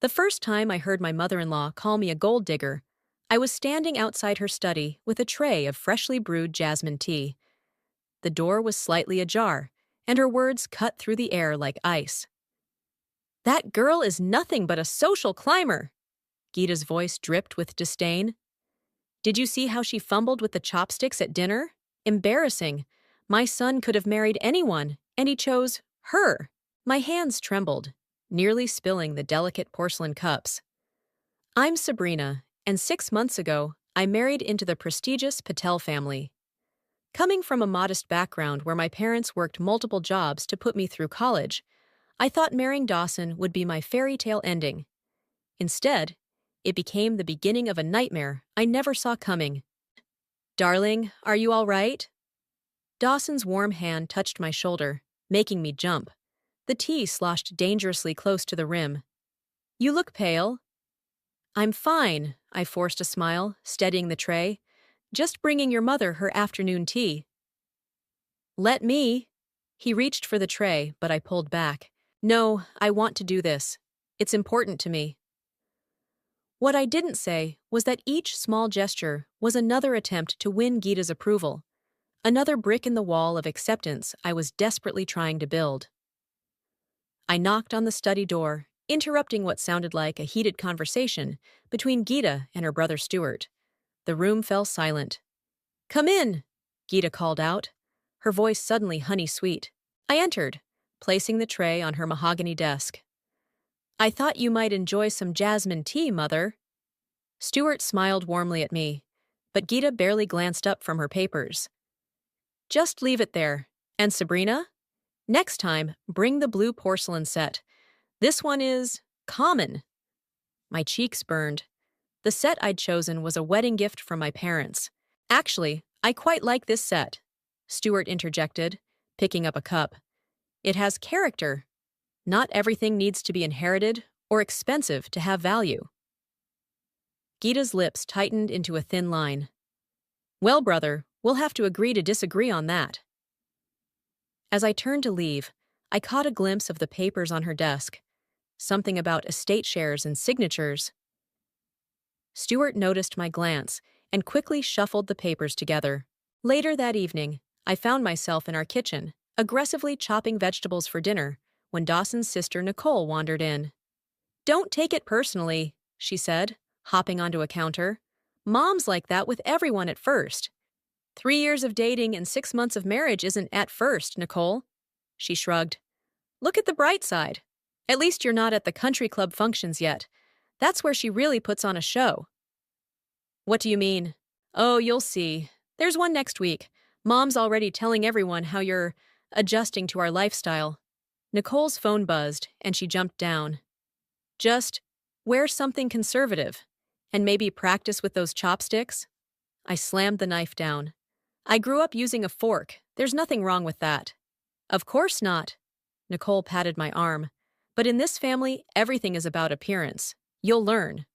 The first time I heard my mother-in-law call me a gold digger, I was standing outside her study with a tray of freshly brewed jasmine tea. The door was slightly ajar, and her words cut through the air like ice. "That girl is nothing but a social climber!" Geeta's voice dripped with disdain. "Did you see how she fumbled with the chopsticks at dinner? Embarrassing. My son could have married anyone, and he chose her." My hands trembled, nearly spilling the delicate porcelain cups. "I'm Sabrina, and 6 months ago, I married into the prestigious Patel family. Coming from a modest background where my parents worked multiple jobs to put me through college, I thought marrying Dawson would be my fairy tale ending. Instead, it became the beginning of a nightmare I never saw coming. Darling, are you all right?" Dawson's warm hand touched my shoulder, making me jump. The tea sloshed dangerously close to the rim. "You look pale." "I'm fine," I forced a smile, steadying the tray. "Just bringing your mother her afternoon tea." "Let me." He reached for the tray, but I pulled back. "No, I want to do this. It's important to me." What I didn't say was that each small gesture was another attempt to win Geeta's approval, another brick in the wall of acceptance I was desperately trying to build. I knocked on the study door, interrupting what sounded like a heated conversation between Geeta and her brother Stuart. The room fell silent. "Come in," Geeta called out, her voice suddenly honey-sweet. I entered, placing the tray on her mahogany desk. "I thought you might enjoy some jasmine tea, Mother." Stuart smiled warmly at me, but Geeta barely glanced up from her papers. "Just leave it there. And Sabrina? Next time, bring the blue porcelain set. This one is common." My cheeks burned. The set I'd chosen was a wedding gift from my parents. "Actually, I quite like this set," Stuart interjected, picking up a cup. "It has character. Not everything needs to be inherited or expensive to have value." Geeta's lips tightened into a thin line. "Well, brother, we'll have to agree to disagree on that." As I turned to leave, I caught a glimpse of the papers on her desk. Something about estate shares and signatures. Stuart noticed my glance and quickly shuffled the papers together. Later that evening, I found myself in our kitchen, aggressively chopping vegetables for dinner, when Dawson's sister Nicole wandered in. "Don't take it personally," she said, hopping onto a counter. "Mom's like that with everyone at first." 3 years of dating and 6 months of marriage isn't at first, Nicole." She shrugged. "Look at the bright side. At least you're not at the country club functions yet. That's where she really puts on a show." "What do you mean?" "Oh, you'll see. There's one next week. Mom's already telling everyone how you're adjusting to our lifestyle." Nicole's phone buzzed, and she jumped down. "Just wear something conservative, and maybe practice with those chopsticks." I slammed the knife down. "I grew up using a fork. There's nothing wrong with that." "Of course not." Nicole patted my arm. "But in this family, everything is about appearance. You'll learn."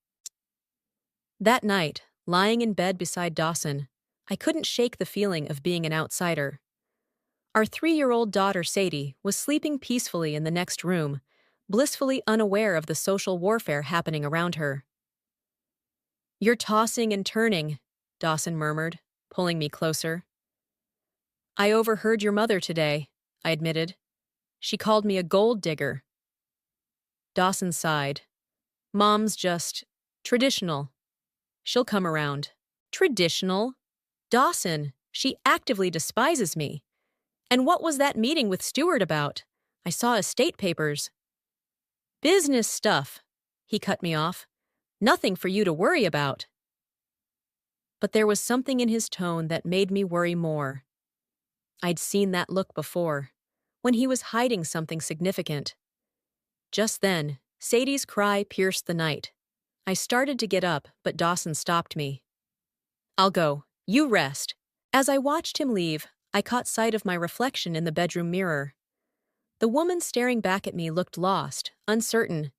That night, lying in bed beside Dawson, I couldn't shake the feeling of being an outsider. Our 3-year-old daughter Sadie was sleeping peacefully in the next room, blissfully unaware of the social warfare happening around her. "You're tossing and turning," Dawson murmured, pulling me closer. "I overheard your mother today," I admitted. "She called me a gold digger." Dawson sighed. "Mom's just traditional. She'll come around." "Traditional?" "Dawson, she actively despises me." "And what was that meeting with Stuart about? I saw estate papers." "Business stuff," he cut me off. "Nothing for you to worry about." But there was something in his tone that made me worry more. I'd seen that look before, when he was hiding something significant. Just then, Sadie's cry pierced the night. I started to get up, but Dawson stopped me. "I'll go. You rest." As I watched him leave, I caught sight of my reflection in the bedroom mirror. The woman staring back at me looked lost, uncertain.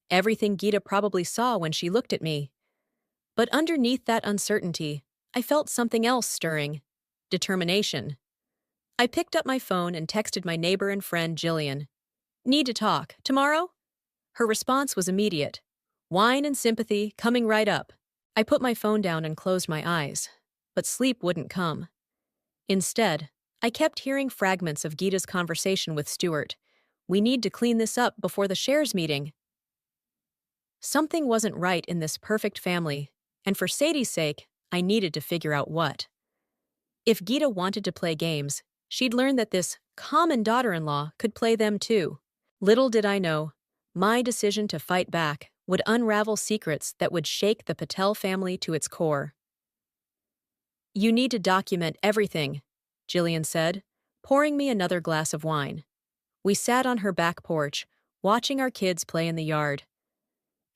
Everything Geeta probably saw when she looked at me. But underneath that uncertainty, I felt something else stirring. Determination. I picked up my phone and texted my neighbor and friend Jillian. "Need to talk. Tomorrow?" Her response was immediate. Wine and sympathy coming right up. I put my phone down and closed my eyes, but sleep wouldn't come. Instead, I kept hearing fragments of Geeta's conversation with Stuart. We need to clean this up before the shares meeting. Something wasn't right in this perfect family, and for Sadie's sake, I needed to figure out what. If Geeta wanted to play games, she'd learn that this common daughter-in-law could play them too. Little did I know, my decision to fight back would unravel secrets that would shake the Patel family to its core. You need to document everything, Jillian said, pouring me another glass of wine. We sat on her back porch, watching our kids play in the yard.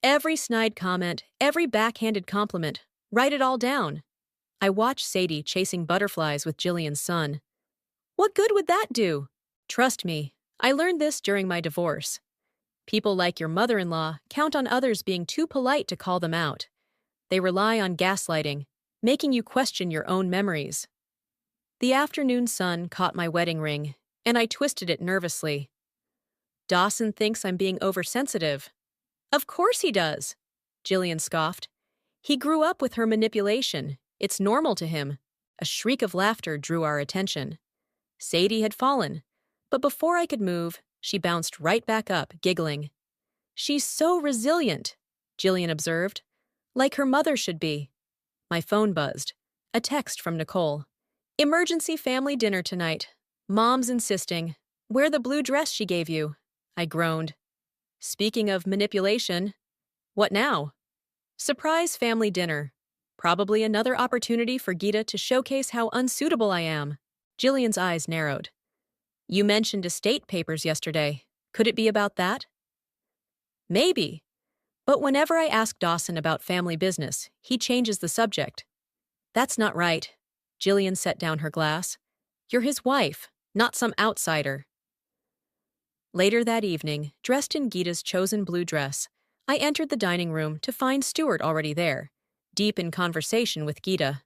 Every snide comment, every backhanded compliment, write it all down. I watched Sadie chasing butterflies with Jillian's son. What good would that do? Trust me, I learned this during my divorce. People like your mother-in-law count on others being too polite to call them out. They rely on gaslighting, making you question your own memories. The afternoon sun caught my wedding ring, and I twisted it nervously. Dawson thinks I'm being oversensitive. Of course he does, Jillian scoffed. He grew up with her manipulation. It's normal to him. A shriek of laughter drew our attention. Sadie had fallen, but before I could move, she bounced right back up, giggling. She's so resilient, Jillian observed. Like her mother should be. My phone buzzed. A text from Nicole. Emergency family dinner tonight. Mom's insisting. Wear the blue dress she gave you. I groaned. Speaking of manipulation, what now? Surprise family dinner. Probably another opportunity for Geeta to showcase how unsuitable I am. Jillian's eyes narrowed. You mentioned estate papers yesterday. Could it be about that? Maybe. But whenever I ask Dawson about family business, he changes the subject. That's not right. Jillian set down her glass. You're his wife, not some outsider. Later that evening, dressed in Geeta's chosen blue dress, I entered the dining room to find Stuart already there, deep in conversation with Geeta.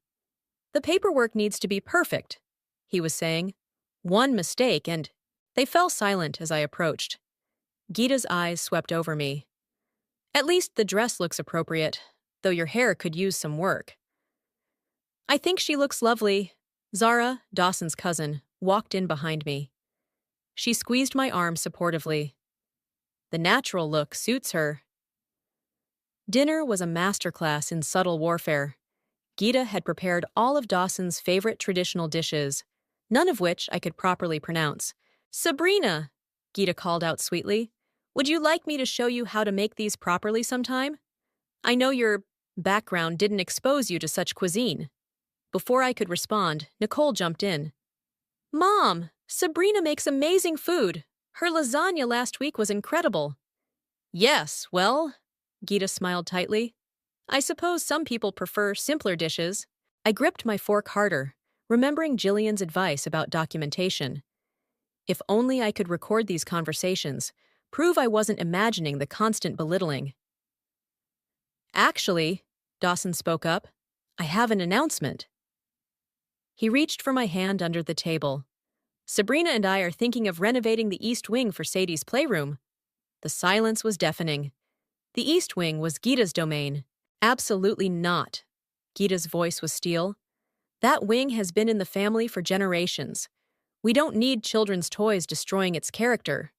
The paperwork needs to be perfect, he was saying. One mistake and… They fell silent as I approached. Geeta's eyes swept over me. At least the dress looks appropriate, though your hair could use some work. I think she looks lovely. Zara, Dawson's cousin, walked in behind me. She squeezed my arm supportively. The natural look suits her. Dinner was a masterclass in subtle warfare. Geeta had prepared all of Dawson's favorite traditional dishes, none of which I could properly pronounce. Sabrina, Geeta called out sweetly, would you like me to show you how to make these properly sometime? I know your background didn't expose you to such cuisine. Before I could respond, Nicole jumped in. Mom, Sabrina makes amazing food. Her lasagna last week was incredible. Yes, well, Geeta smiled tightly. I suppose some people prefer simpler dishes. I gripped my fork harder, remembering Jillian's advice about documentation. If only I could record these conversations, prove I wasn't imagining the constant belittling. Actually, Dawson spoke up, I have an announcement. He reached for my hand under the table. Sabrina and I are thinking of renovating the East Wing for Sadie's playroom. The silence was deafening. The East Wing was Geeta's domain. Absolutely not. Geeta's voice was steel. That wing has been in the family for generations. We don't need children's toys destroying its character.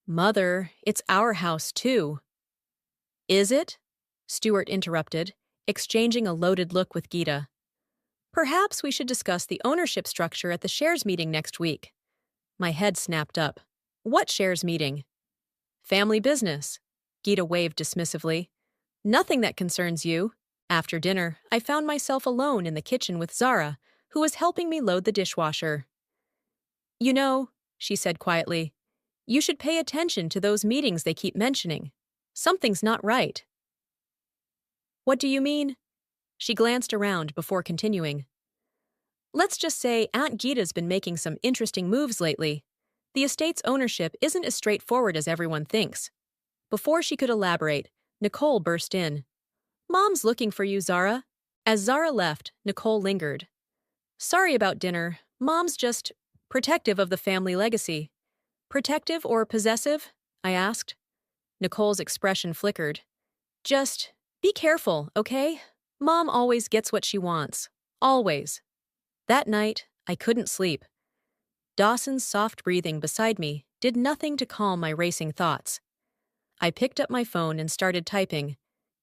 Mother, it's our house too. Is it? Stuart interrupted, exchanging a loaded look with Geeta. Perhaps we should discuss the ownership structure at the shares meeting next week. My head snapped up. What shares meeting? Family business. Geeta waved dismissively. Nothing that concerns you. After dinner, I found myself alone in the kitchen with Zara, who was helping me load the dishwasher. You know, she said quietly, you should pay attention to those meetings they keep mentioning. Something's not right. What do you mean? She glanced around before continuing. Let's just say Aunt Geeta's been making some interesting moves lately. The estate's ownership isn't as straightforward as everyone thinks. Before she could elaborate, Nicole burst in. Mom's looking for you, Zara. As Zara left, Nicole lingered. Sorry about dinner. Mom's just protective of the family legacy. Protective or possessive? I asked. Nicole's expression flickered. Just be careful, okay? Mom always gets what she wants. Always. That night, I couldn't sleep. Dawson's soft breathing beside me did nothing to calm my racing thoughts. I picked up my phone and started typing.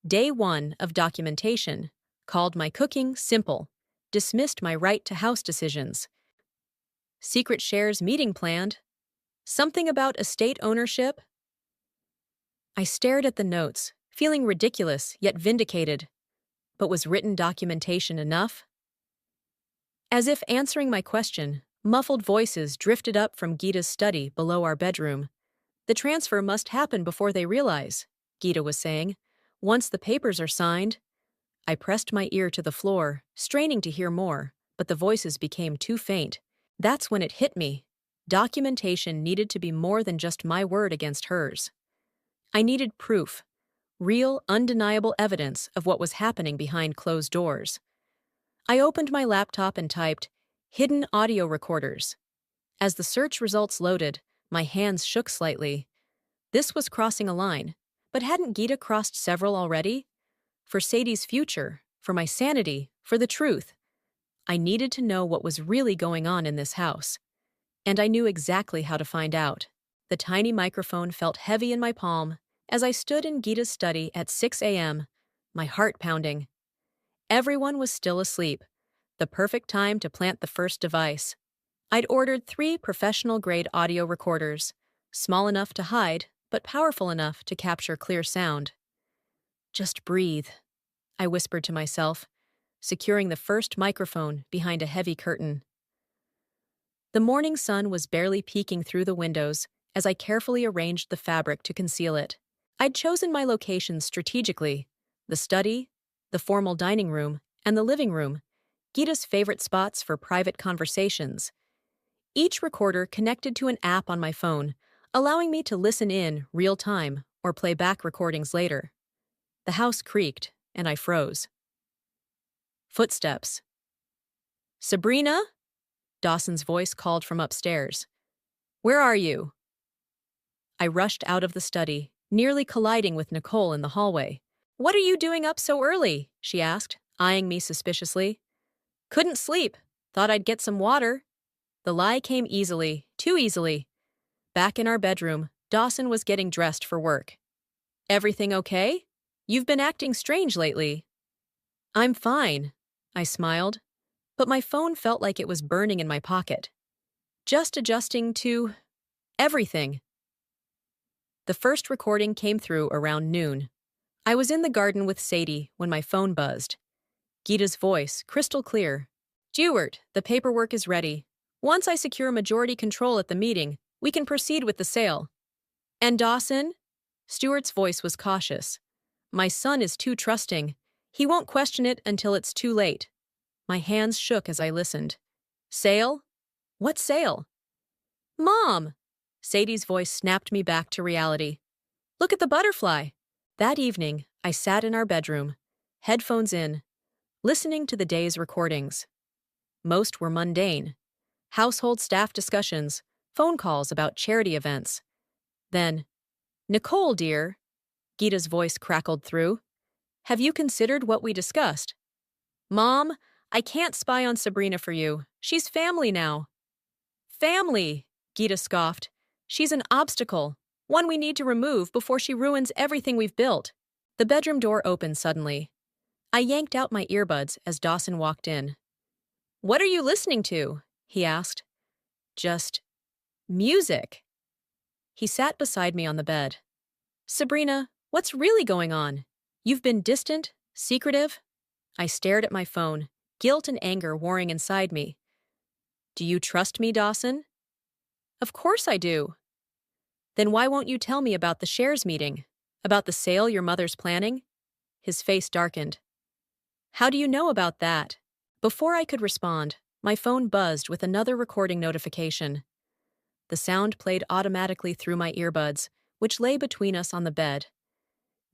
Day 1 of documentation. Called my cooking simple. Dismissed my right to house decisions. Secret shares meeting planned. Something about estate ownership. I stared at the notes, feeling ridiculous yet vindicated. But was written documentation enough? As if answering my question, muffled voices drifted up from Gita's study below our bedroom. The transfer must happen before they realize, Gita was saying. Once the papers are signed. I pressed my ear to the floor, straining to hear more, but the voices became too faint. That's when it hit me. Documentation needed to be more than just my word against hers. I needed proof. Real, undeniable evidence of what was happening behind closed doors. I opened my laptop and typed, hidden audio recorders. As the search results loaded, my hands shook slightly. This was crossing a line, but hadn't Gita crossed several already? For Sadie's future, for my sanity, for the truth. I needed to know what was really going on in this house. And I knew exactly how to find out. The tiny microphone felt heavy in my palm as I stood in Gita's study at 6 a.m., my heart pounding. Everyone was still asleep, the perfect time to plant the first device. I'd ordered 3 professional-grade audio recorders, small enough to hide, but powerful enough to capture clear sound. Just breathe, I whispered to myself, securing the first microphone behind a heavy curtain. The morning sun was barely peeking through the windows as I carefully arranged the fabric to conceal it. I'd chosen my locations strategically: the study, the formal dining room, and the living room, Gita's favorite spots for private conversations. Each recorder connected to an app on my phone, allowing me to listen in real time or play back recordings later. The house creaked, and I froze. Footsteps. Sabrina? Dawson's voice called from upstairs. Where are you? I rushed out of the study, nearly colliding with Nicole in the hallway. What are you doing up so early? She asked, eyeing me suspiciously. Couldn't sleep. Thought I'd get some water. The lie came easily, too easily. Back in our bedroom, Dawson was getting dressed for work. Everything okay? You've been acting strange lately. I'm fine, I smiled, but my phone felt like it was burning in my pocket. Just adjusting to everything. The first recording came through around noon. I was in the garden with Sadie when my phone buzzed. Gita's voice, crystal clear. Stewart, the paperwork is ready. Once I secure majority control at the meeting, we can proceed with the sale. And Dawson? Stewart's voice was cautious. My son is too trusting. He won't question it until it's too late. My hands shook as I listened. Sale? What sale? Mom! Sadie's voice snapped me back to reality. Look at the butterfly. That evening, I sat in our bedroom, headphones in, listening to the day's recordings. Most were mundane. Household staff discussions, phone calls about charity events. Then, Nicole, dear, Gita's voice crackled through. Have you considered what we discussed? Mom, I can't spy on Sabrina for you. She's family now. Family, Gita scoffed. She's an obstacle, one we need to remove before she ruins everything we've built. The bedroom door opened suddenly. I yanked out my earbuds as Dawson walked in. What are you listening to? He asked. Just music. He sat beside me on the bed. Sabrina, what's really going on? You've been distant, secretive. I stared at my phone, guilt and anger warring inside me. Do you trust me, Dawson? Of course I do. Then why won't you tell me about the shares meeting? About the sale your mother's planning? His face darkened. How do you know about that? Before I could respond, my phone buzzed with another recording notification. The sound played automatically through my earbuds, which lay between us on the bed.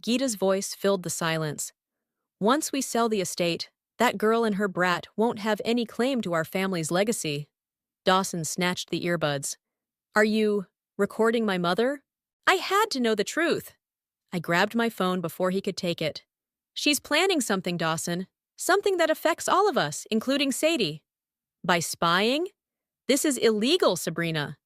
Gita's voice filled the silence. Once we sell the estate, that girl and her brat won't have any claim to our family's legacy. Dawson snatched the earbuds. Are you recording my mother? I had to know the truth. I grabbed my phone before he could take it. She's planning something, Dawson. Something that affects all of us, including Sadie. By spying? This is illegal, Sabrina.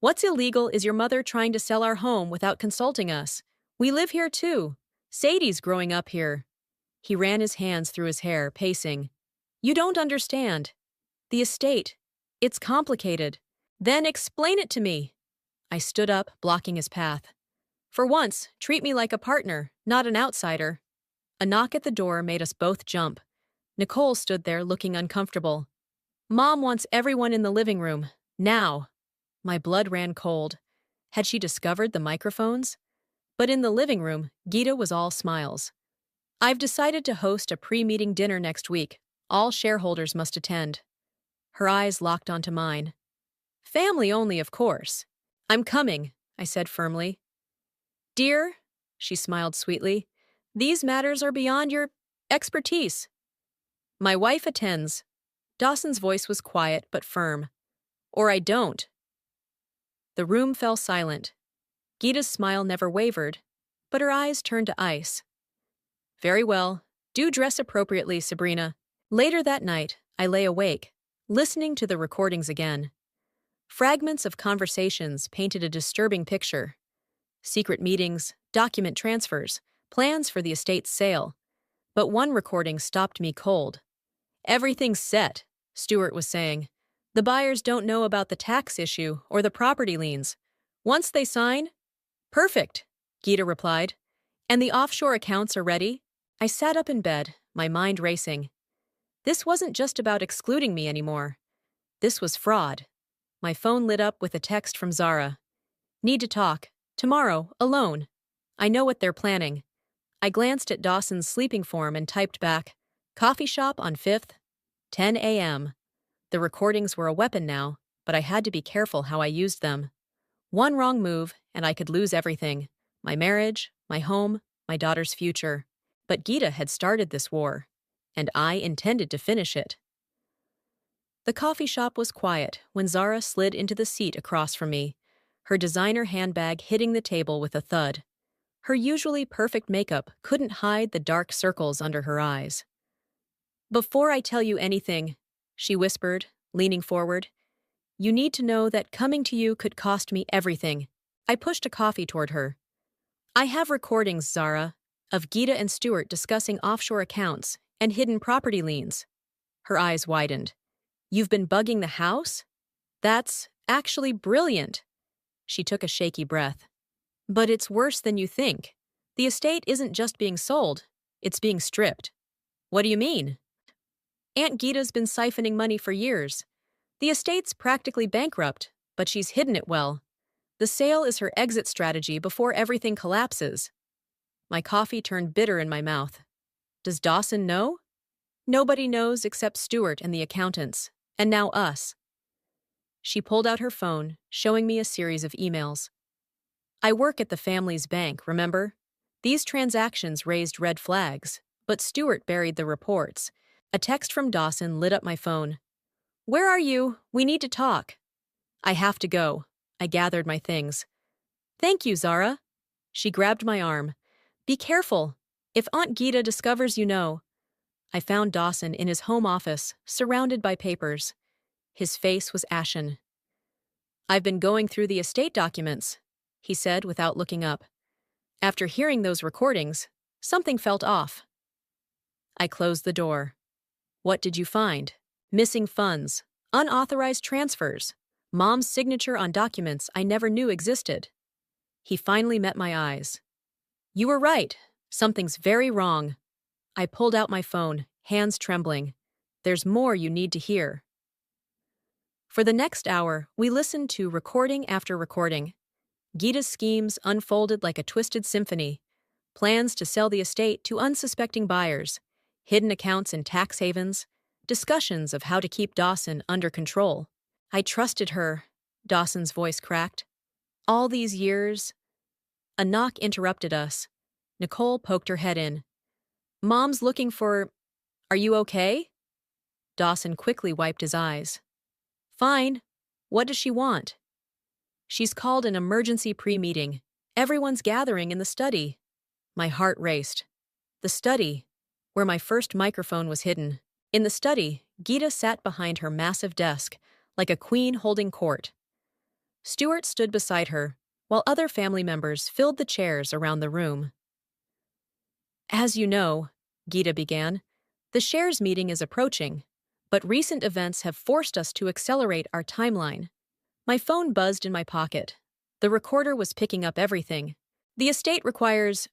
What's illegal is your mother trying to sell our home without consulting us. We live here too. Sadie's growing up here. He ran his hands through his hair, pacing. You don't understand. The estate. It's complicated. Then explain it to me. I stood up, blocking his path. For once, treat me like a partner, not an outsider. A knock at the door made us both jump. Nicole stood there looking uncomfortable. Mom wants everyone in the living room. Now. My blood ran cold. Had she discovered the microphones? But in the living room, Gita was all smiles. I've decided to host a pre-meeting dinner next week. All shareholders must attend. Her eyes locked onto mine. Family only, of course. I'm coming, I said firmly. Dear, she smiled sweetly, these matters are beyond your expertise. My wife attends. Dawson's voice was quiet but firm. Or I don't. The room fell silent. Gita's smile never wavered, but her eyes turned to ice. Very well. Do dress appropriately, Sabrina. Later that night, I lay awake, listening to the recordings again. Fragments of conversations painted a disturbing picture. Secret meetings, document transfers, plans for the estate's sale. But one recording stopped me cold. Everything's set, Stewart was saying. The buyers don't know about the tax issue or the property liens. Once they sign? Perfect, Gita replied. And the offshore accounts are ready? I sat up in bed, my mind racing. This wasn't just about excluding me anymore. This was fraud. My phone lit up with a text from Zara. Need to talk. Tomorrow, alone. I know what they're planning. I glanced at Dawson's sleeping form and typed back, Coffee shop on 5th, 10 a.m. The recordings were a weapon now, but I had to be careful how I used them. One wrong move, and I could lose everything. My marriage, my home, my daughter's future. But Gita had started this war, and I intended to finish it. The coffee shop was quiet when Zara slid into the seat across from me, her designer handbag hitting the table with a thud. Her usually perfect makeup couldn't hide the dark circles under her eyes. Before I tell you anything, she whispered, leaning forward, you need to know that coming to you could cost me everything. I pushed a coffee toward her. I have recordings, Zara, of Gita and Stewart discussing offshore accounts and hidden property liens. Her eyes widened. You've been bugging the house? That's actually brilliant. She took a shaky breath. But it's worse than you think. The estate isn't just being sold, it's being stripped. What do you mean? Aunt Gita's been siphoning money for years. The estate's practically bankrupt, but she's hidden it well. The sale is her exit strategy before everything collapses. My coffee turned bitter in my mouth. Does Dawson know? Nobody knows except Stewart and the accountants, and now us. She pulled out her phone, showing me a series of emails. I work at the family's bank, remember? These transactions raised red flags, but Stewart buried the reports. A text from Dawson lit up my phone. Where are you? We need to talk. I have to go. I gathered my things. Thank you, Zara. She grabbed my arm. Be careful. If Aunt Gita discovers you know. I found Dawson in his home office, surrounded by papers. His face was ashen. I've been going through the estate documents, he said without looking up. After hearing those recordings, something felt off. I closed the door. What did you find? Missing funds, unauthorized transfers, Mom's signature on documents I never knew existed. He finally met my eyes. You were right. Something's very wrong. I pulled out my phone, hands trembling. There's more you need to hear. For the next hour, we listened to recording after recording. Gita's schemes unfolded like a twisted symphony. Plans to sell the estate to unsuspecting buyers, hidden accounts in tax havens, discussions of how to keep Dawson under control. I trusted her, Dawson's voice cracked. All these years. A knock interrupted us. Nicole poked her head in. Mom's looking for... Are you okay? Dawson quickly wiped his eyes. Fine. What does she want? She's called an emergency pre-meeting. Everyone's gathering in the study. My heart raced. The study, where my first microphone was hidden. In the study, Gita sat behind her massive desk, like a queen holding court. Stuart stood beside her, while other family members filled the chairs around the room. As you know, Gita began, the shares meeting is approaching, but recent events have forced us to accelerate our timeline. My phone buzzed in my pocket. The recorder was picking up everything. The estate requires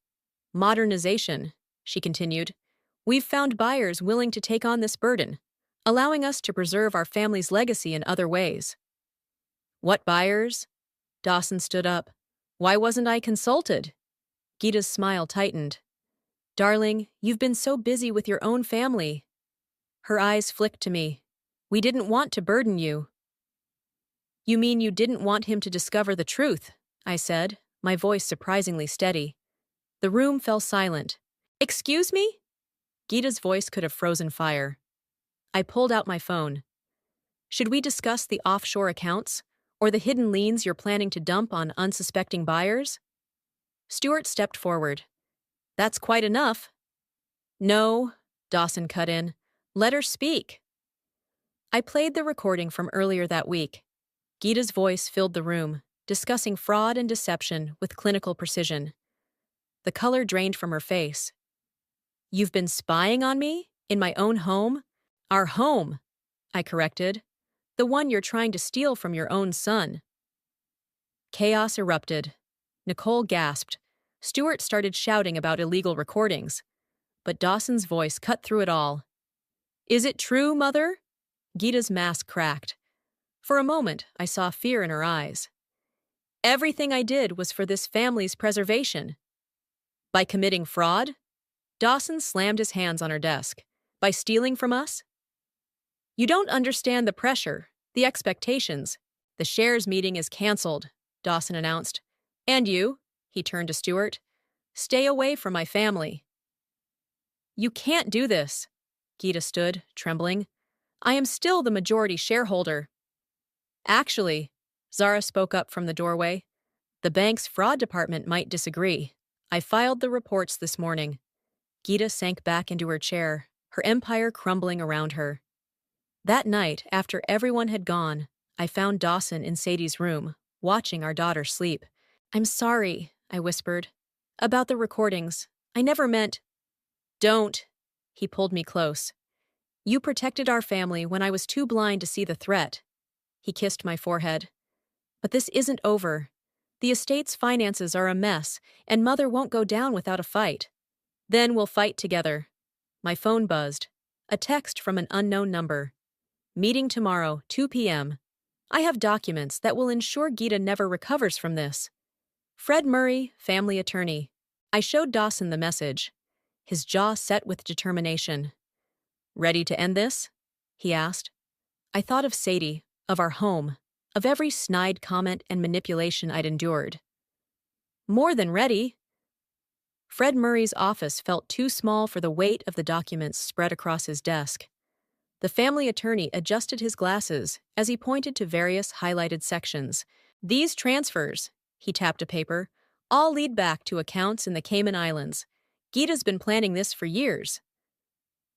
modernization, she continued. We've found buyers willing to take on this burden, allowing us to preserve our family's legacy in other ways. What buyers? Dawson stood up. Why wasn't I consulted? Gita's smile tightened. Darling, you've been so busy with your own family. Her eyes flicked to me. We didn't want to burden you. You mean you didn't want him to discover the truth? I said, my voice surprisingly steady. The room fell silent. Excuse me? Gita's voice could have frozen fire. I pulled out my phone. Should we discuss the offshore accounts, or the hidden liens you're planning to dump on unsuspecting buyers? Stuart stepped forward. That's quite enough. No, Dawson cut in. Let her speak. I played the recording from earlier that week. Gita's voice filled the room, discussing fraud and deception with clinical precision. The color drained from her face. You've been spying on me? In my own home? Our home, I corrected. The one you're trying to steal from your own son. Chaos erupted. Nicole gasped. Stuart started shouting about illegal recordings. But Dawson's voice cut through it all. Is it true, Mother? Gita's mask cracked. For a moment, I saw fear in her eyes. Everything I did was for this family's preservation. By committing fraud? Dawson slammed his hands on her desk. By stealing from us? You don't understand the pressure, the expectations. The shares meeting is canceled, Dawson announced. And you, he turned to Stuart, stay away from my family. You can't do this. Gita stood, trembling. I am still the majority shareholder. Actually, Zara spoke up from the doorway, the bank's fraud department might disagree. I filed the reports this morning. Gita sank back into her chair, her empire crumbling around her. That night, after everyone had gone, I found Dawson in Sadie's room, watching our daughter sleep. I'm sorry, I whispered. About the recordings. I never meant... Don't. He pulled me close. You protected our family when I was too blind to see the threat. He kissed my forehead. But this isn't over. The estate's finances are a mess, and Mother won't go down without a fight. Then we'll fight together. My phone buzzed. A text from an unknown number. Meeting tomorrow, 2 p.m. I have documents that will ensure Gita never recovers from this. Fred Murray, family attorney. I showed Dawson the message. His jaw set with determination. Ready to end this? He asked. I thought of Sadie, of our home, of every snide comment and manipulation I'd endured. More than ready. Fred Murray's office felt too small for the weight of the documents spread across his desk. The family attorney adjusted his glasses as he pointed to various highlighted sections. These transfers, he tapped a paper, all lead back to accounts in the Cayman Islands. Gita's been planning this for years.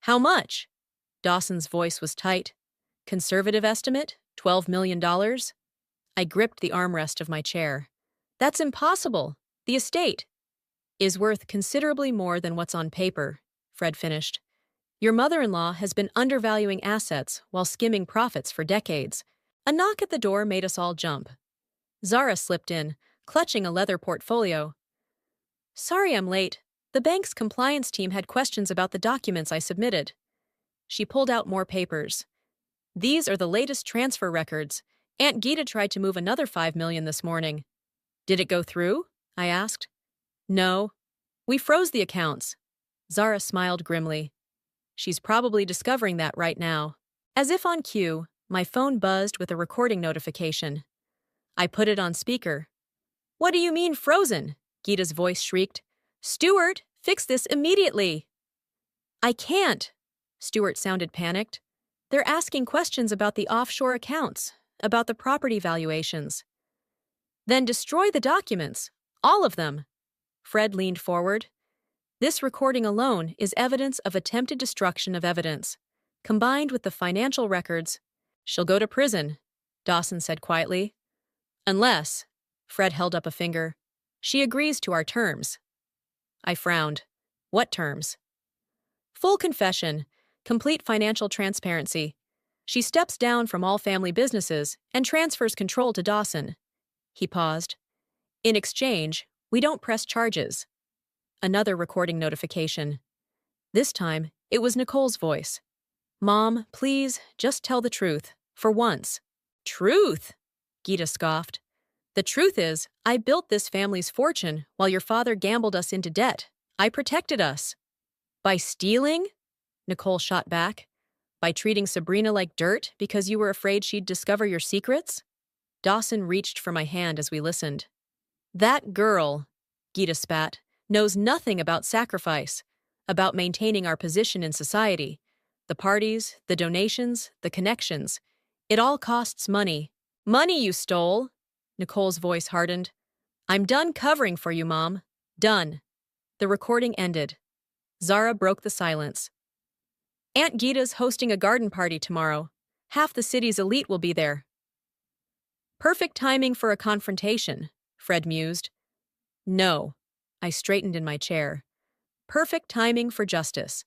How much? Dawson's voice was tight. Conservative estimate, $12 million. I gripped the armrest of my chair. That's impossible. The estate is worth considerably more than what's on paper, Fred finished. Your mother-in-law has been undervaluing assets while skimming profits for decades. A knock at the door made us all jump. Zara slipped in, clutching a leather portfolio. Sorry I'm late. The bank's compliance team had questions about the documents I submitted. She pulled out more papers. These are the latest transfer records. Aunt Gita tried to move another $5 million this morning. Did it go through? I asked. No. We froze the accounts. Zara smiled grimly. She's probably discovering that right now. As if on cue, my phone buzzed with a recording notification. I put it on speaker. What do you mean frozen? Gita's voice shrieked. Stuart, fix this immediately. I can't. Stuart sounded panicked. They're asking questions about the offshore accounts, about the property valuations. Then destroy the documents. All of them. Fred leaned forward. This recording alone is evidence of attempted destruction of evidence. Combined with the financial records, she'll go to prison, Dawson said quietly. Unless, Fred held up a finger, she agrees to our terms. I frowned. What terms? Full confession, complete financial transparency. She steps down from all family businesses and transfers control to Dawson. He paused. In exchange, we don't press charges. Another recording notification. This time, it was Nicole's voice. Mom, please, just tell the truth, for once. Truth? Geeta scoffed. The truth is, I built this family's fortune while your father gambled us into debt. I protected us. By stealing? Nicole shot back. By treating Sabrina like dirt because you were afraid she'd discover your secrets? Dawson reached for my hand as we listened. That girl, Geeta spat, knows nothing about sacrifice, about maintaining our position in society. The parties, the donations, the connections. It all costs money. Money you stole! Nicole's voice hardened. I'm done covering for you, Mom. Done. The recording ended. Zara broke the silence. Aunt Geeta's hosting a garden party tomorrow. Half the city's elite will be there. Perfect timing for a confrontation, Fred mused. No. I straightened in my chair. Perfect timing for justice.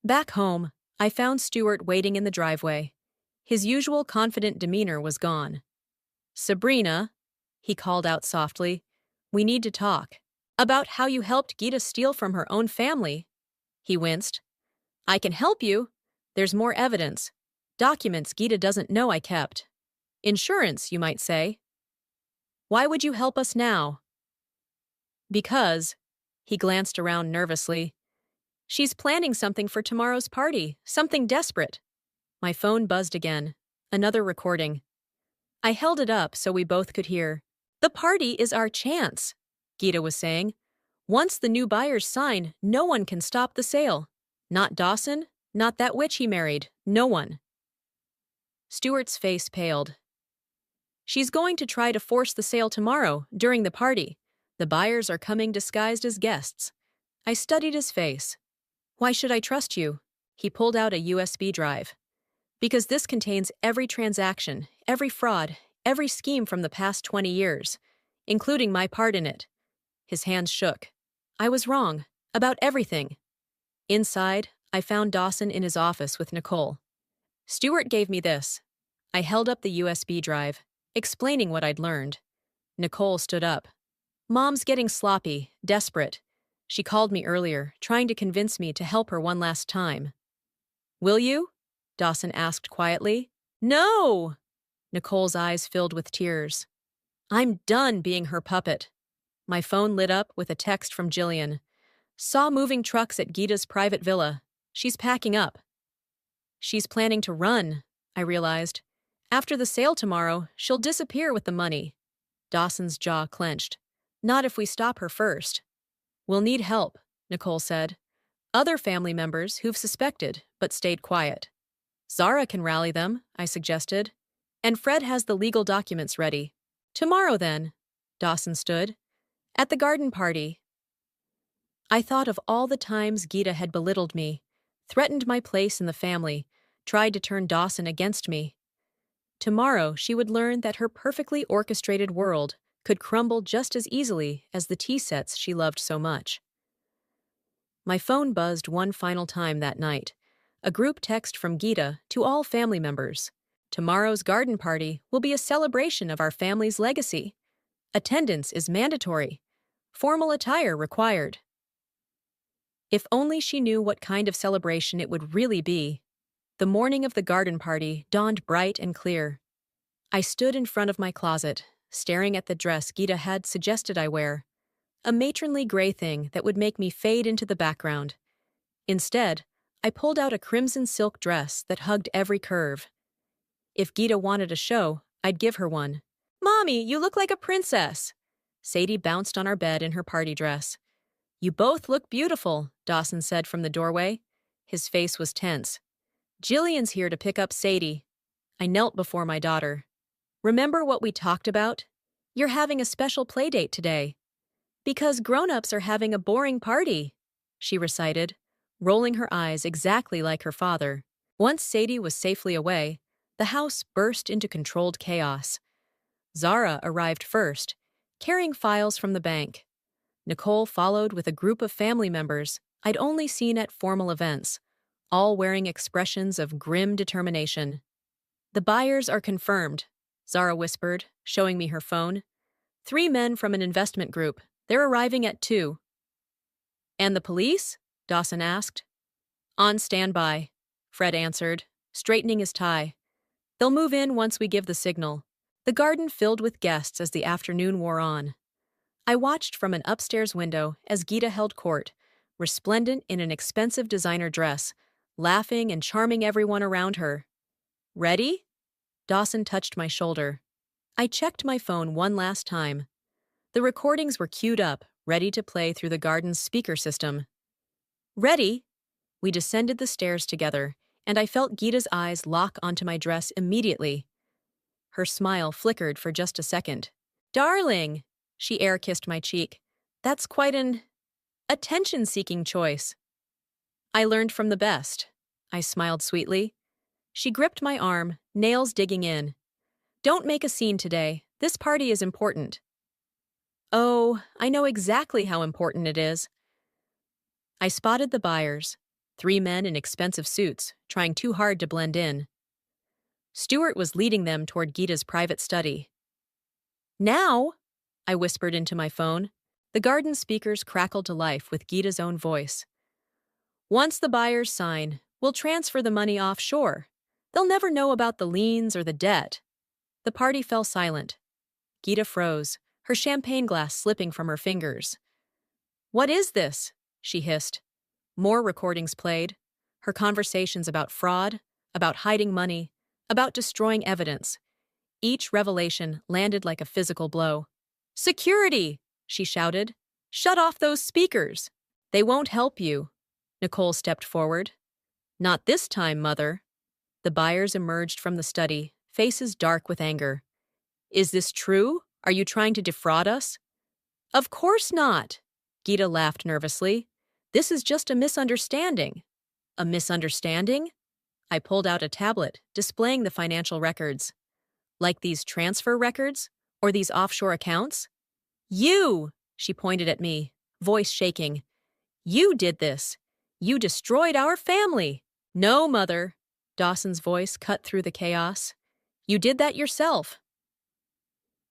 Back home, I found Stuart waiting in the driveway. His usual confident demeanor was gone. Sabrina, he called out softly, we need to talk. About how you helped Geeta steal from her own family. He winced. I can help you. There's more evidence. Documents Geeta doesn't know I kept. Insurance, you might say. Why would you help us now? Because, he glanced around nervously, she's planning something for tomorrow's party, something desperate. My phone buzzed again. Another recording. I held it up so we both could hear. The party is our chance, Geeta was saying. Once the new buyers sign, no one can stop the sale. Not Dawson, not that witch he married, no one. Stuart's face paled. She's going to try to force the sale tomorrow, during the party. The buyers are coming disguised as guests. I studied his face. Why should I trust you? He pulled out a USB drive. Because this contains every transaction, every fraud, every scheme from the past 20 years, including my part in it. His hands shook. I was wrong. About everything. Inside, I found Dawson in his office with Nicole. Stuart gave me this. I held up the USB drive, explaining what I'd learned. Nicole stood up. Mom's getting sloppy, desperate. She called me earlier, trying to convince me to help her one last time. Will you? Dawson asked quietly. No! Nicole's eyes filled with tears. I'm done being her puppet. My phone lit up with a text from Jillian. Saw moving trucks at Geeta's private villa. She's packing up. She's planning to run, I realized. After the sale tomorrow, she'll disappear with the money. Dawson's jaw clenched. Not if we stop her first. We'll need help, Nicole said. Other family members who've suspected but stayed quiet. Zara can rally them, I suggested. And Fred has the legal documents ready. Tomorrow then, Dawson stood. At the garden party. I thought of all the times Geeta had belittled me, threatened my place in the family, tried to turn Dawson against me. Tomorrow she would learn that her perfectly orchestrated world could crumble just as easily as the tea sets she loved so much. My phone buzzed one final time that night. A group text from Geeta to all family members. Tomorrow's garden party will be a celebration of our family's legacy. Attendance is mandatory. Formal attire required. If only she knew what kind of celebration it would really be. The morning of the garden party dawned bright and clear. I stood in front of my closet, staring at the dress Geeta had suggested I wear. A matronly gray thing that would make me fade into the background. Instead, I pulled out a crimson silk dress that hugged every curve. If Geeta wanted a show, I'd give her one. Mommy, you look like a princess! Sadie bounced on our bed in her party dress. You both look beautiful, Dawson said from the doorway. His face was tense. Jillian's here to pick up Sadie. I knelt before my daughter. Remember what we talked about? You're having a special play date today. Because grown-ups are having a boring party, she recited, rolling her eyes exactly like her father. Once Sadie was safely away, the house burst into controlled chaos. Zara arrived first, carrying files from the bank. Nicole followed with a group of family members I'd only seen at formal events, all wearing expressions of grim determination. "The buyers are confirmed," Zara whispered, showing me her phone. "3 men from an investment group. They're arriving at 2. "And the police?" Dawson asked. "On standby," Fred answered, straightening his tie. "They'll move in once we give the signal." The garden filled with guests as the afternoon wore on. I watched from an upstairs window as Gita held court, resplendent in an expensive designer dress, laughing and charming everyone around her. "Ready?" Dawson touched my shoulder. I checked my phone one last time. The recordings were queued up, ready to play through the garden's speaker system. "Ready?" We descended the stairs together, and I felt Gita's eyes lock onto my dress immediately. Her smile flickered for just a second. "Darling!" She air-kissed my cheek. "That's quite an attention-seeking choice." "I learned from the best." I smiled sweetly. She gripped my arm, nails digging in. "Don't make a scene today. This party is important." "Oh, I know exactly how important it is." I spotted the buyers, 3 men in expensive suits, trying too hard to blend in. Stuart was leading them toward Gita's private study. "Now?" I whispered into my phone. The garden speakers crackled to life with Gita's own voice. "Once the buyers sign, we'll transfer the money offshore. They'll never know about the liens or the debt." The party fell silent. Gita froze, her champagne glass slipping from her fingers. "What is this?" she hissed. More recordings played. Her conversations about fraud, about hiding money, about destroying evidence. Each revelation landed like a physical blow. "Security!" she shouted. "Shut off those speakers! They won't help you." Nicole stepped forward. "Not this time, Mother." The buyers emerged from the study, faces dark with anger. "Is this true? Are you trying to defraud us?" "Of course not," Gita laughed nervously. "This is just a misunderstanding." "A misunderstanding?" I pulled out a tablet, displaying the financial records. "Like these transfer records? Or these offshore accounts?" "You!" She pointed at me, voice shaking. "You did this. You destroyed our family." "No, Mother." Dawson's voice cut through the chaos. "You did that yourself."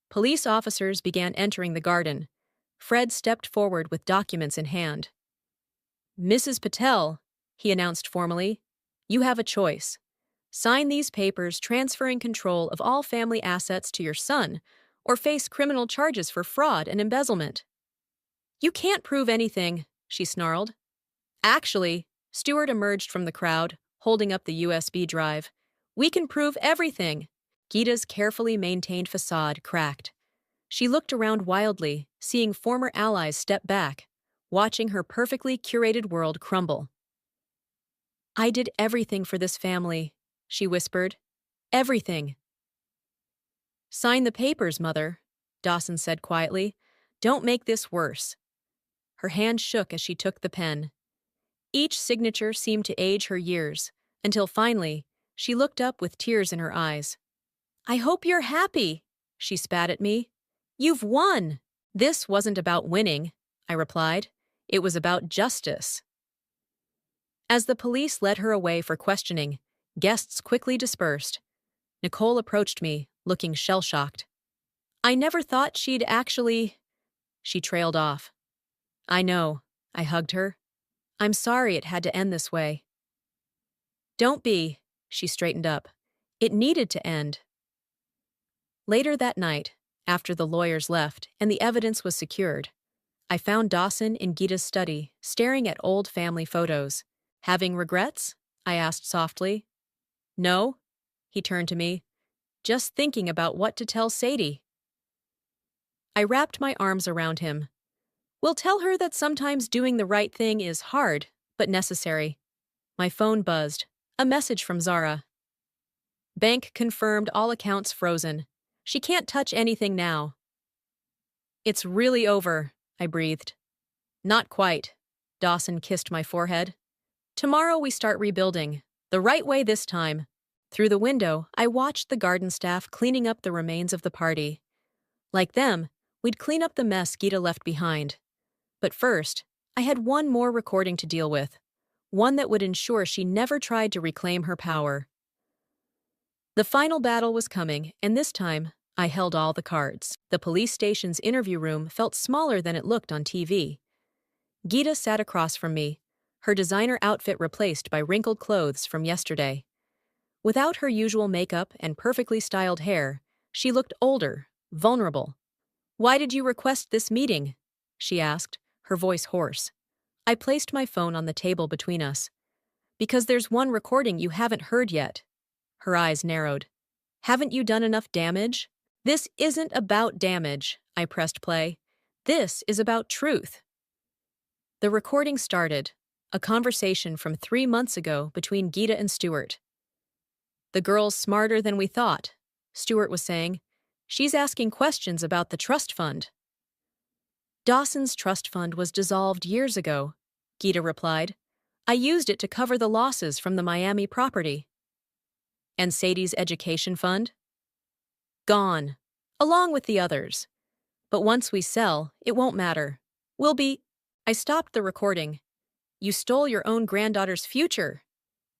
Police officers began entering the garden. Fred stepped forward with documents in hand. "Mrs. Patel," he announced formally, "you have a choice. Sign these papers transferring control of all family assets to your son, or face criminal charges for fraud and embezzlement." "You can't prove anything," she snarled. "Actually," Stewart emerged from the crowd, holding up the USB drive, "we can prove everything." Gita's carefully maintained facade cracked. She looked around wildly, seeing former allies step back, watching her perfectly curated world crumble. "I did everything for this family," she whispered. "Everything." "Sign the papers, Mother," Dawson said quietly. "Don't make this worse." Her hand shook as she took the pen. Each signature seemed to age her years, until finally, she looked up with tears in her eyes. "I hope you're happy," she spat at me. "You've won." "This wasn't about winning," I replied. "It was about justice." As the police led her away for questioning, guests quickly dispersed. Nicole approached me, looking shell-shocked. "I never thought she'd actually—" She trailed off. "I know," I hugged her. "I'm sorry it had to end this way." "Don't be," she straightened up. "It needed to end." Later that night, after the lawyers left and the evidence was secured, I found Dawson in Gita's study, staring at old family photos. "Having regrets?" I asked softly. "No," he turned to me. "Just thinking about what to tell Sadie." I wrapped my arms around him. "We'll tell her that sometimes doing the right thing is hard, but necessary." My phone buzzed. A message from Zara. "Bank confirmed all accounts frozen. She can't touch anything now." "It's really over," I breathed. Not quite. Dawson kissed my forehead. Tomorrow we start rebuilding. The right way this time. Through the window, I watched the garden staff cleaning up the remains of the party. Like them, we'd clean up the mess Geeta left behind. But first, I had one more recording to deal with. One that would ensure she never tried to reclaim her power. The final battle was coming, and this time, I held all the cards. The police station's interview room felt smaller than it looked on TV. Geeta sat across from me, her designer outfit replaced by wrinkled clothes from yesterday. Without her usual makeup and perfectly styled hair, she looked older, vulnerable. "Why did you request this meeting?" she asked, her voice hoarse. I placed my phone on the table between us. "Because there's one recording you haven't heard yet." Her eyes narrowed. "Haven't you done enough damage?" "This isn't about damage," I pressed play. "This is about truth." The recording started, a conversation from 3 months ago between Geeta and Stuart. "The girl's smarter than we thought," Stuart was saying. "She's asking questions about the trust fund." "Dawson's trust fund was dissolved years ago," Geeta replied. "I used it to cover the losses from the Miami property." "And Sadie's education fund?" "Gone, along with the others. But once we sell, it won't matter. We'll be—" I stopped the recording. "You stole your own granddaughter's future."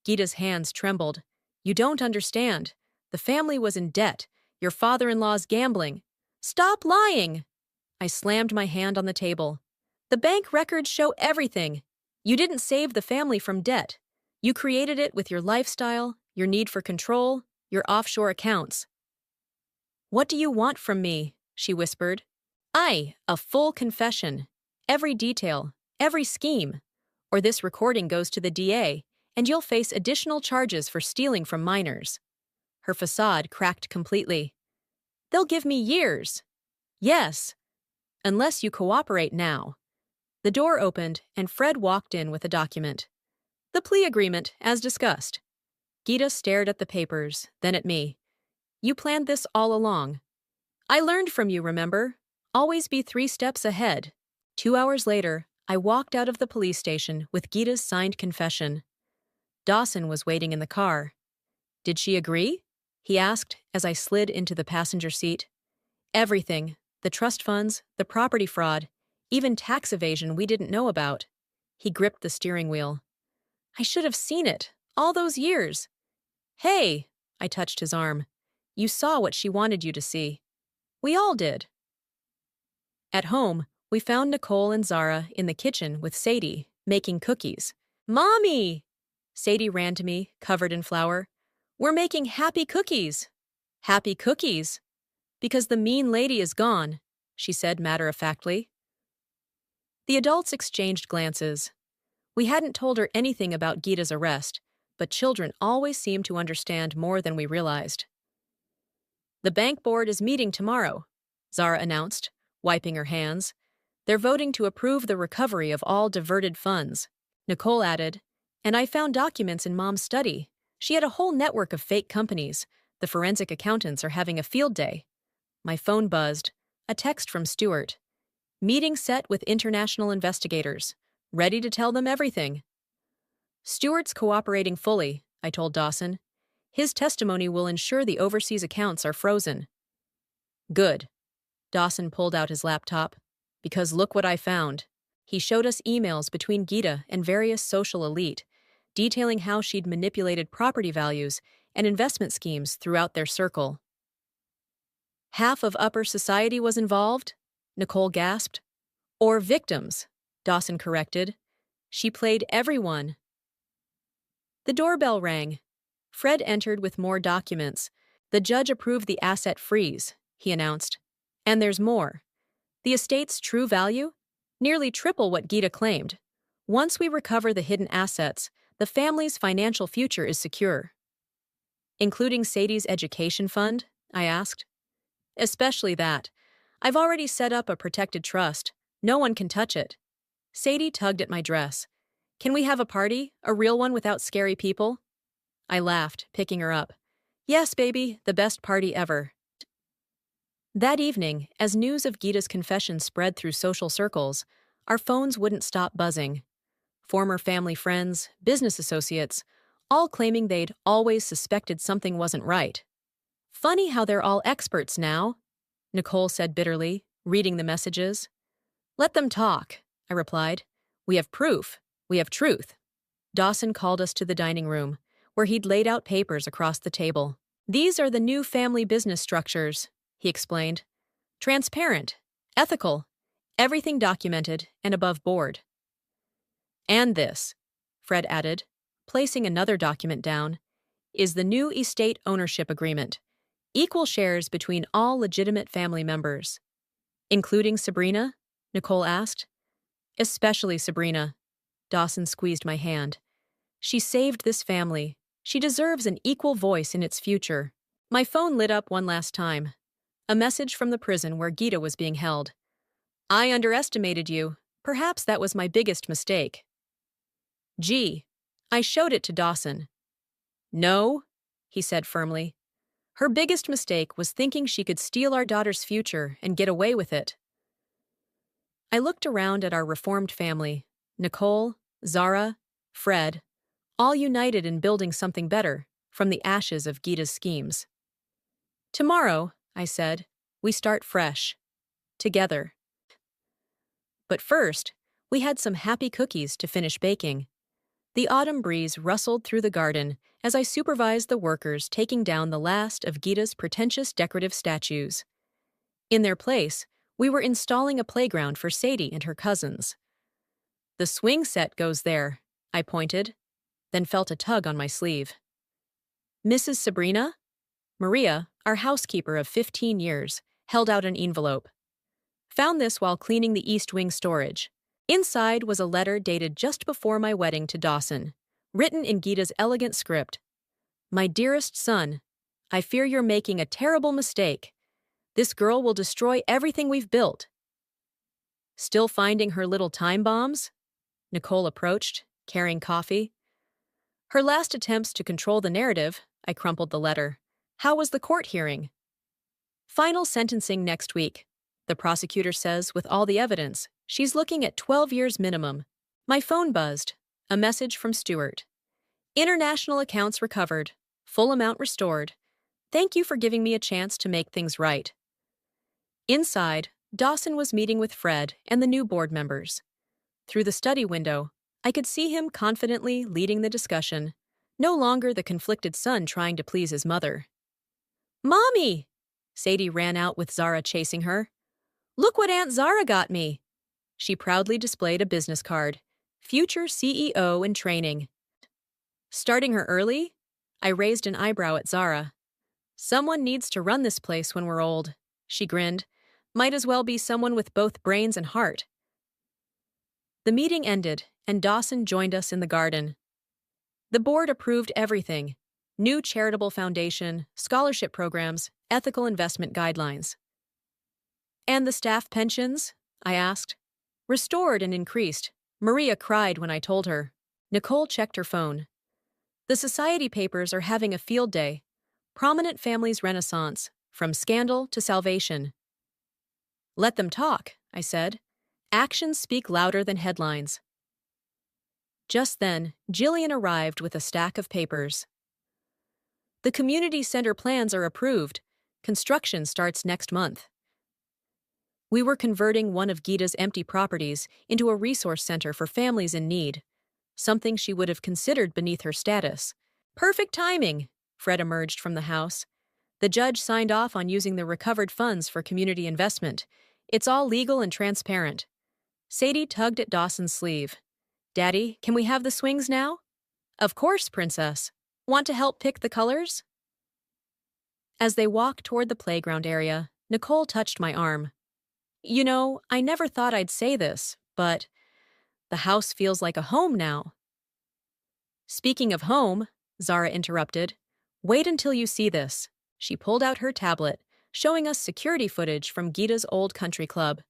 Geeta's hands trembled. "You don't understand. The family was in debt. Your father-in-law's gambling." "Stop lying!" I slammed my hand on the table. "The bank records show everything. You didn't save the family from debt. You created it with your lifestyle, your need for control, your offshore accounts." "What do you want from me?" she whispered. A full confession. Every detail, every scheme. Or this recording goes to the DA, and you'll face additional charges for stealing from minors." Her facade cracked completely. "They'll give me years." "Yes, unless you cooperate now." The door opened, and Fred walked in with a document. "The plea agreement, as discussed." Geeta stared at the papers, then at me. "You planned this all along." "I learned from you, remember? Always be 3 steps ahead." 2 hours later, I walked out of the police station with Geeta's signed confession. Dawson was waiting in the car. "Did she agree?" he asked as I slid into the passenger seat. "Everything. The trust funds, the property fraud, even tax evasion we didn't know about." He gripped the steering wheel. "I should have seen it. All those years." "Hey," I touched his arm. "You saw what she wanted you to see." "We all did." At home, we found Nicole and Zara in the kitchen with Sadie, making cookies. "Mommy!" Sadie ran to me, covered in flour. "We're making happy cookies." "Happy cookies?" "Because the mean lady is gone," she said matter-of-factly. The adults exchanged glances. We hadn't told her anything about Geeta's arrest, but children always seem to understand more than we realized. "The bank board is meeting tomorrow," Zara announced, wiping her hands. "They're voting to approve the recovery of all diverted funds." Nicole added, "And I found documents in Mom's study. She had a whole network of fake companies. The forensic accountants are having a field day." My phone buzzed. A text from Stuart. "Meeting set with international investigators. Ready to tell them everything." "Stuart's cooperating fully," I told Dawson. "His testimony will ensure the overseas accounts are frozen." "Good." Dawson pulled out his laptop. "Because look what I found." He showed us emails between Geeta and various social elite, detailing how she'd manipulated property values and investment schemes throughout their circle. "Half of upper society was involved?" Nicole gasped. "Or victims," Dawson corrected. "She played everyone." The doorbell rang. Fred entered with more documents. "The judge approved the asset freeze," he announced. "And there's more. The estate's true value? Nearly triple what Geeta claimed. Once we recover the hidden assets, the family's financial future is secure." "Including Sadie's education fund?" I asked. "Especially that. I've already set up a protected trust. No one can touch it." Sadie tugged at my dress. "Can we have a party? A real one without scary people?" I laughed, picking her up. "Yes, baby, the best party ever." That evening, as news of Gita's confession spread through social circles, our phones wouldn't stop buzzing. Former family friends, business associates, all claiming they'd always suspected something wasn't right. Funny how they're all experts now, Nicole said bitterly, reading the messages. Let them talk, I replied. We have proof. We have truth. Dawson called us to the dining room, where he'd laid out papers across the table. These are the new family business structures, he explained. Transparent, ethical, everything documented and above board. And this, Fred added, placing another document down, is the new estate ownership agreement. Equal shares between all legitimate family members. Including Sabrina? Nicole asked. Especially Sabrina. Dawson squeezed my hand. She saved this family. She deserves an equal voice in its future. My phone lit up one last time. A message from the prison where Gita was being held. I underestimated you. Perhaps that was my biggest mistake. Gee, I showed it to Dawson. No, he said firmly. Her biggest mistake was thinking she could steal our daughter's future and get away with it. I looked around at our reformed family, Nicole, Zara, Fred, all united in building something better from the ashes of Gita's schemes. Tomorrow, I said, we start fresh. Together. But first, we had some happy cookies to finish baking. The autumn breeze rustled through the garden as I supervised the workers taking down the last of Gita's pretentious decorative statues. In their place, we were installing a playground for Sadie and her cousins. The swing set goes there, I pointed, then felt a tug on my sleeve. Mrs. Sabrina? Maria, our housekeeper of 15 years, held out an envelope. Found this while cleaning the East Wing storage. Inside was a letter dated just before my wedding to Dawson, written in Gita's elegant script. My dearest son, I fear you're making a terrible mistake. This girl will destroy everything we've built. Still finding her little time bombs? Nicole approached, carrying coffee. Her last attempts to control the narrative, I crumpled the letter. How was the court hearing? Final sentencing next week. The prosecutor says, with all the evidence, she's looking at 12 years minimum. My phone buzzed. A message from Stuart. International accounts recovered. Full amount restored. Thank you for giving me a chance to make things right. Inside, Dawson was meeting with Fred and the new board members. Through the study window, I could see him confidently leading the discussion, no longer the conflicted son trying to please his mother. Mommy! Sadie ran out with Zara chasing her. Look what Aunt Zara got me! She proudly displayed a business card. Future CEO in training. Starting her early? I raised an eyebrow at Zara. Someone needs to run this place when we're old, she grinned. Might as well be someone with both brains and heart. The meeting ended, and Dawson joined us in the garden. The board approved everything. New charitable foundation, scholarship programs, ethical investment guidelines. And the staff pensions? I asked. Restored and increased. Maria cried when I told her. Nicole checked her phone. The society papers are having a field day. Prominent families renaissance, from scandal to salvation. Let them talk, I said. Actions speak louder than headlines. Just then, Jillian arrived with a stack of papers. The community center plans are approved. Construction starts next month. We were converting one of Gita's empty properties into a resource center for families in need, something she would have considered beneath her status. Perfect timing, Fred emerged from the house. The judge signed off on using the recovered funds for community investment. It's all legal and transparent. Sadie tugged at Dawson's sleeve. Daddy, can we have the swings now? Of course, Princess. Want to help pick the colors? As they walked toward the playground area, Nicole touched my arm. You know, I never thought I'd say this, but the house feels like a home now. Speaking of home, Zara interrupted, wait until you see this. She pulled out her tablet, showing us security footage from Gita's old country club.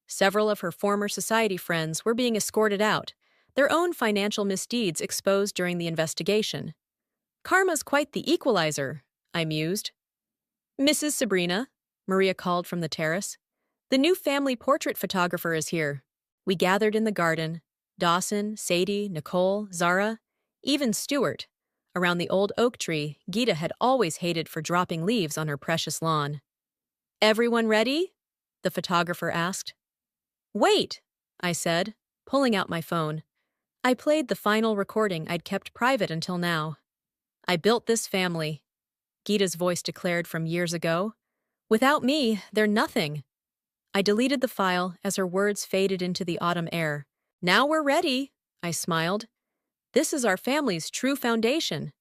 Several of her former society friends were being escorted out, their own financial misdeeds exposed during the investigation. Karma's quite the equalizer, I mused. Mrs. Sabrina, Maria called from the terrace. "The new family portrait photographer is here." We gathered in the garden. Dawson, Sadie, Nicole, Zara, even Stuart. Around the old oak tree, Gita had always hated for dropping leaves on her precious lawn. "Everyone ready?" the photographer asked. "Wait," I said, pulling out my phone. I played the final recording I'd kept private until now. "I built this family," Gita's voice declared from years ago. "Without me, they're nothing." I deleted the file as her words faded into the autumn air. "Now we're ready," I smiled. "This is our family's true foundation."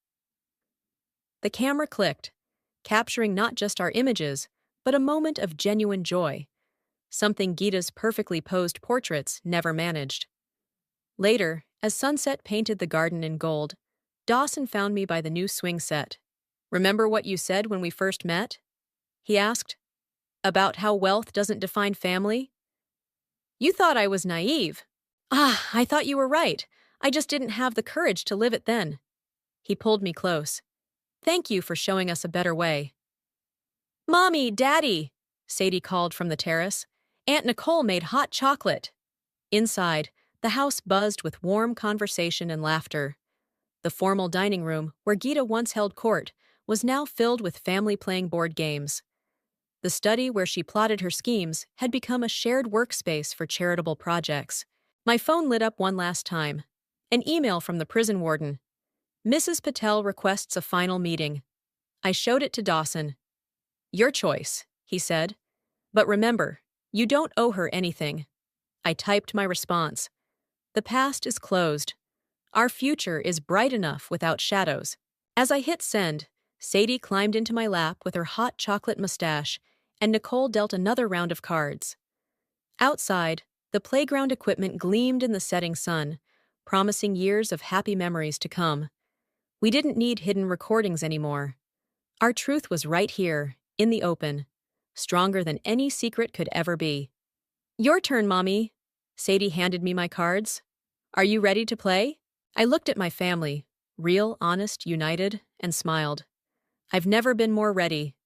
The camera clicked, capturing not just our images, but a moment of genuine joy, something Gita's perfectly posed portraits never managed. Later, as sunset painted the garden in gold, Dawson found me by the new swing set. "Remember what you said when we first met?" he asked. "About how wealth doesn't define family?" "You thought I was naive." "Ah, I thought you were right. I just didn't have the courage to live it then." He pulled me close. "Thank you for showing us a better way." "Mommy, Daddy," Sadie called from the terrace. "Aunt Nicole made hot chocolate." Inside, the house buzzed with warm conversation and laughter. The formal dining room, where Gita once held court, was now filled with family playing board games. The study where she plotted her schemes had become a shared workspace for charitable projects. My phone lit up one last time. An email from the prison warden. "Mrs. Patel requests a final meeting." I showed it to Dawson. "Your choice," he said. "But remember, you don't owe her anything." I typed my response. "The past is closed. Our future is bright enough without shadows." As I hit send, Sadie climbed into my lap with her hot chocolate mustache, and Nicole dealt another round of cards. Outside, the playground equipment gleamed in the setting sun, promising years of happy memories to come. We didn't need hidden recordings anymore. Our truth was right here, in the open, stronger than any secret could ever be. "Your turn, Mommy." Sadie handed me my cards. "Are you ready to play?" I looked at my family, real, honest, united, and smiled. "I've never been more ready."